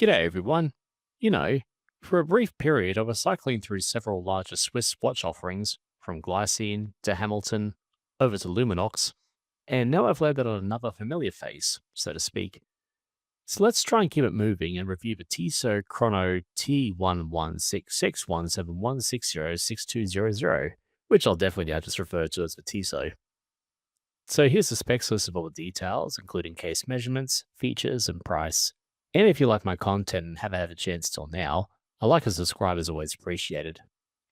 G'day everyone. You know, for a brief period, I was cycling through several larger Swiss watch offerings, from Glycine to Hamilton, over to Luminox, and now I've landed on another familiar face, so to speak. So let's try and keep it moving and review the Tissot Chrono T1166171606206200, which I'll definitely now just refer to as the Tissot. So here's the specs list of all the details, including case measurements, features, and price. And if you like my content and haven't had a chance till now, a like and subscribe is always appreciated.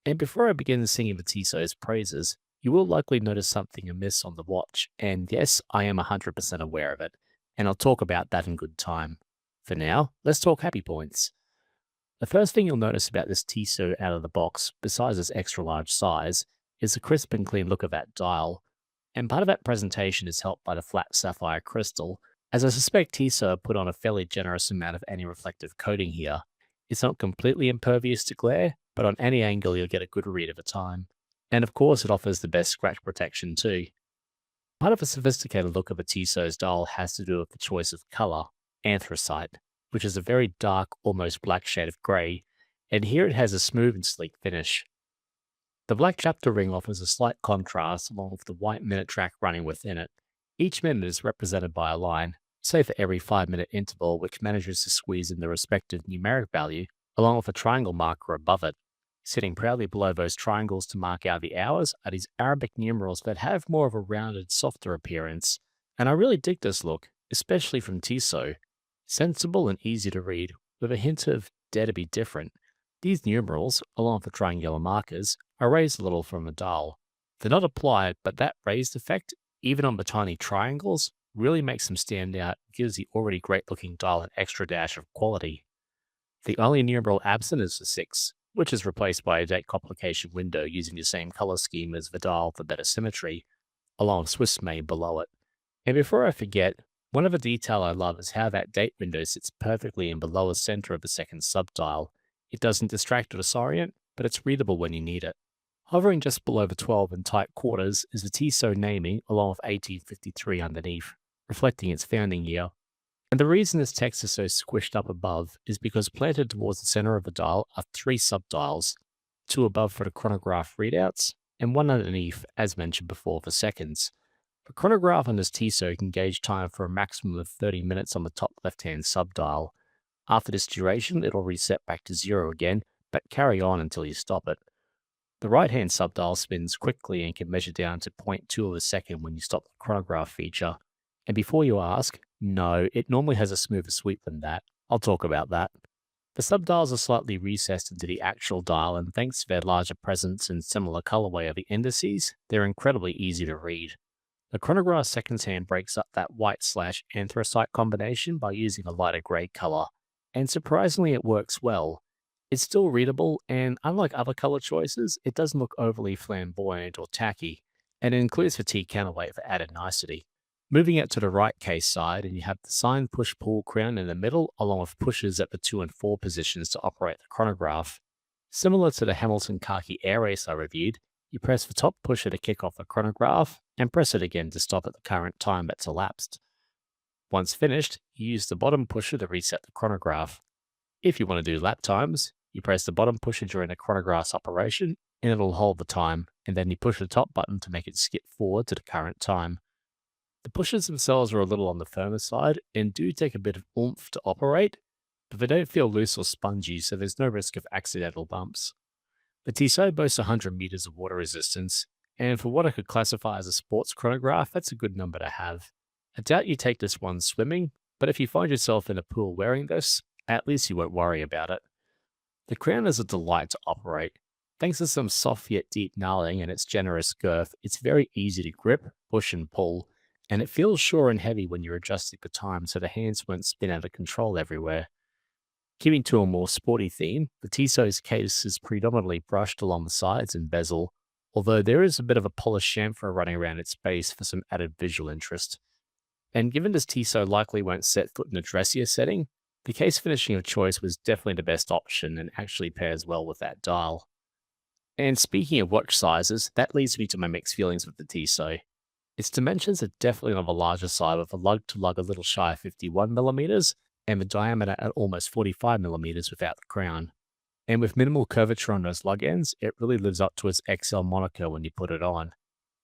And before I begin singing the Tissot's praises, you will likely notice something amiss on the watch, and yes, I am 100% aware of it, and I'll talk about that in good time. For now, let's talk happy points. The first thing you'll notice about this Tissot out of the box, besides its extra large size, is the crisp and clean look of that dial, and part of that presentation is helped by the flat sapphire crystal, as I suspect Tissot put on a fairly generous amount of anti-reflective coating here. It's not completely impervious to glare, but on any angle you'll get a good read of a time. And of course it offers the best scratch protection too. Part of the sophisticated look of a Tissot's dial has to do with the choice of colour, anthracite, which is a very dark, almost black shade of grey, and here it has a smooth and sleek finish. The black chapter ring offers a slight contrast along with the white minute track running within it. Each minute is represented by a line, say for every 5-minute interval, which manages to squeeze in the respective numeric value, along with a triangle marker above it. Sitting proudly below those triangles to mark out the hours are these Arabic numerals that have more of a rounded, softer appearance, and I really dig this look, especially from Tissot. Sensible and easy to read, with a hint of dare to be different. These numerals, along with the triangular markers, are raised a little from the dial. They're not applied, but that raised effect, even on the tiny triangles, really makes them stand out and gives the already great looking dial an extra dash of quality. The only numeral absent is the 6, which is replaced by a date complication window using the same color scheme as the dial for better symmetry, along with Swiss made below it. And before I forget, one other detail I love is how that date window sits perfectly in the lower center of the second subdial. It doesn't distract or disorient, but it's readable when you need it. Hovering just below the 12 in tight quarters is the Tissot naming along with 1853 underneath, reflecting its founding year. And the reason this text is so squished up above is because planted towards the center of the dial are 3 subdials, 2 above for the chronograph readouts, and 1 underneath, as mentioned before, for seconds. The chronograph on this Tissot can gauge time for a maximum of 30 minutes on the top left-hand subdial. After this duration, it'll reset back to 0 again, but carry on until you stop it. The right-hand subdial spins quickly and can measure down to 0.2 of a second when you stop the chronograph feature. And before you ask, no, it normally has a smoother sweep than that. I'll talk about that. The subdials are slightly recessed into the actual dial, and thanks to their larger presence and similar colorway of the indices, they're incredibly easy to read. The chronograph seconds hand breaks up that white/anthracite combination by using a lighter grey color, and surprisingly it works well. It's still readable, and unlike other color choices, it doesn't look overly flamboyant or tacky, and it includes fatigue counterweight for added nicety. Moving it to the right case side, and you have the sign push-pull crown in the middle, along with pushes at the 2 and 4 positions to operate the chronograph. Similar to the Hamilton Khaki Air Race I reviewed, you press the top pusher to kick off the chronograph, and press it again to stop at the current time that's elapsed. Once finished, you use the bottom pusher to reset the chronograph. If you want to do lap times, you press the bottom pusher during the chronograph's operation, and it'll hold the time, and then you push the top button to make it skip forward to the current time. The pushers themselves are a little on the firmer side, and do take a bit of oomph to operate, but they don't feel loose or spongy, so there's no risk of accidental bumps. The Tissot boasts 100 meters of water resistance, and for what I could classify as a sports chronograph, that's a good number to have. I doubt you take this one swimming, but if you find yourself in a pool wearing this, at least you won't worry about it. The crown is a delight to operate. Thanks to some soft yet deep knurling and its generous girth, it's very easy to grip, push and pull, and it feels sure and heavy when you're adjusting the time so the hands won't spin out of control everywhere. Keeping to a more sporty theme, the Tissot's case is predominantly brushed along the sides and bezel, although there is a bit of a polished chamfer running around its base for some added visual interest. And given this Tissot likely won't set foot in a dressier setting, the case finishing of choice was definitely the best option and actually pairs well with that dial. And speaking of watch sizes, that leads me to my mixed feelings with the Tissot. Its dimensions are definitely on the larger side with a lug to lug a little shy of 51mm, and the diameter at almost 45 millimeters without the crown. And with minimal curvature on those lug ends, it really lives up to its XL moniker when you put it on.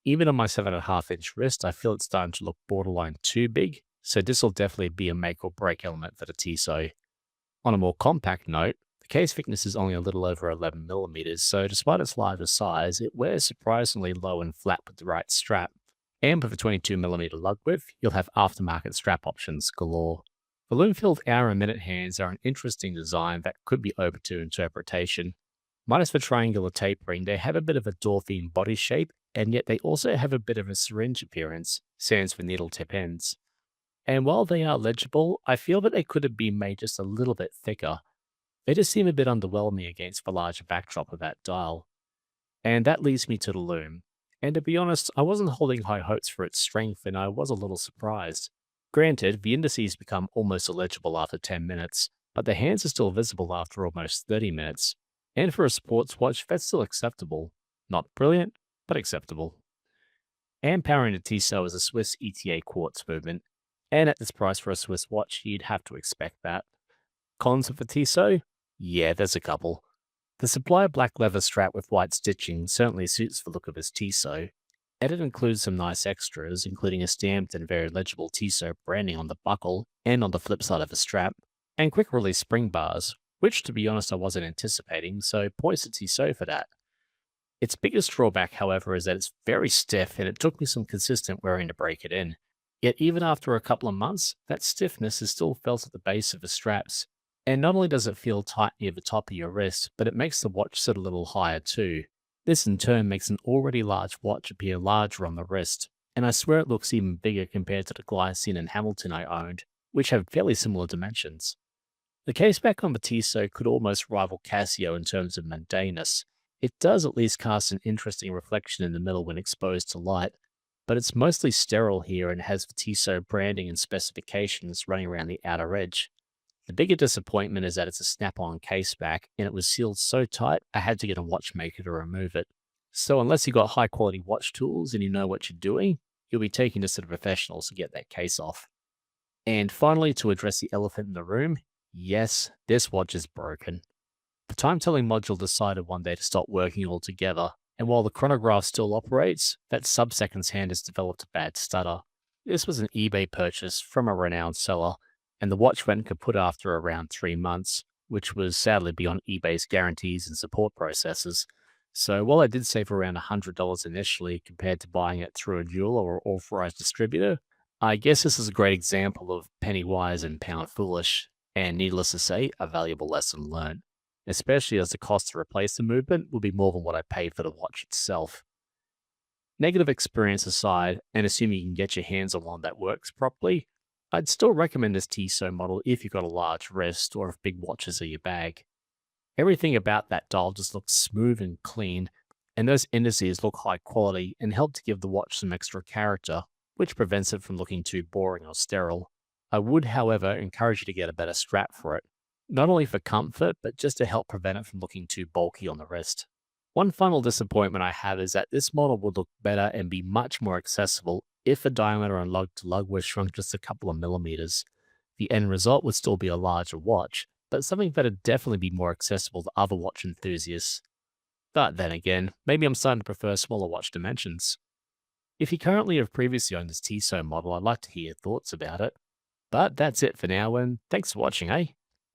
Even on my 7.5-inch wrist, I feel it's starting to look borderline too big, so this will definitely be a make or break element for the Tissot. On a more compact note, the case thickness is only a little over 11 millimeters, so despite its larger size, it wears surprisingly low and flat with the right strap. And with a 22mm lug width, you'll have aftermarket strap options galore. The loom-filled hour and minute hands are an interesting design that could be open to interpretation. Minus the triangular tapering, they have a bit of a door-themed body shape, and yet they also have a bit of a syringe appearance, sans the needle tip ends. And while they are legible, I feel that they could have been made just a little bit thicker. They just seem a bit underwhelming against the larger backdrop of that dial. And that leads me to the loom. And to be honest, I wasn't holding high hopes for its strength, and I was a little surprised. Granted, the indices become almost illegible after 10 minutes, but the hands are still visible after almost 30 minutes. And for a sports watch, that's still acceptable. Not brilliant, but acceptable. And powering the Tissot is a Swiss ETA quartz movement, and at this price for a Swiss watch, you'd have to expect that. Cons of the Tissot? Yeah, there's a couple. The supplier black leather strap with white stitching certainly suits the look of his Tissot, and it includes some nice extras, including a stamped and very legible Tissot branding on the buckle and on the flip side of the strap, and quick release spring bars, which to be honest I wasn't anticipating, so points to Tissot for that. Its biggest drawback, however, is that it's very stiff and it took me some consistent wearing to break it in. Yet even after a couple of months, that stiffness is still felt at the base of the straps. And not only does it feel tight near the top of your wrist, but it makes the watch sit a little higher too. This in turn makes an already large watch appear larger on the wrist, and I swear it looks even bigger compared to the Glycine and Hamilton I owned, which have fairly similar dimensions. The caseback on the Tissot could almost rival Casio in terms of mundaneness. It does at least cast an interesting reflection in the middle when exposed to light, but it's mostly sterile here and has the Tissot branding and specifications running around the outer edge. The bigger disappointment is that it's a snap-on caseback, and it was sealed so tight I had to get a watchmaker to remove it. So unless you got high-quality watch tools and you know what you're doing, you'll be taking this to the professionals to get that case off. And finally, to address the elephant in the room, yes, this watch is broken. The time-telling module decided one day to stop working altogether, and while the chronograph still operates, that sub-seconds hand has developed a bad stutter. This was an eBay purchase from a renowned seller, and the watch went kaput after around 3 months, which was sadly beyond eBay's guarantees and support processes. So while I did save around $100 initially compared to buying it through a jeweler or authorized distributor, I guess this is a great example of penny wise and pound foolish, and needless to say, a valuable lesson learned, especially as the cost to replace the movement will be more than what I paid for the watch itself. Negative experience aside, and assuming you can get your hands on one that works properly, I'd still recommend this Tissot model if you've got a large wrist or if big watches are your bag. Everything about that dial just looks smooth and clean, and those indices look high quality and help to give the watch some extra character, which prevents it from looking too boring or sterile. I would, however, encourage you to get a better strap for it, not only for comfort, but just to help prevent it from looking too bulky on the wrist. One final disappointment I have is that this model would look better and be much more accessible if the diameter on lug to lug was shrunk just a couple of millimeters. The end result would still be a larger watch, but something that'd definitely be more accessible to other watch enthusiasts. But then again, maybe I'm starting to prefer smaller watch dimensions. If you currently have previously owned this Tissot model, I'd like to hear your thoughts about it. But that's it for now, and thanks for watching, eh?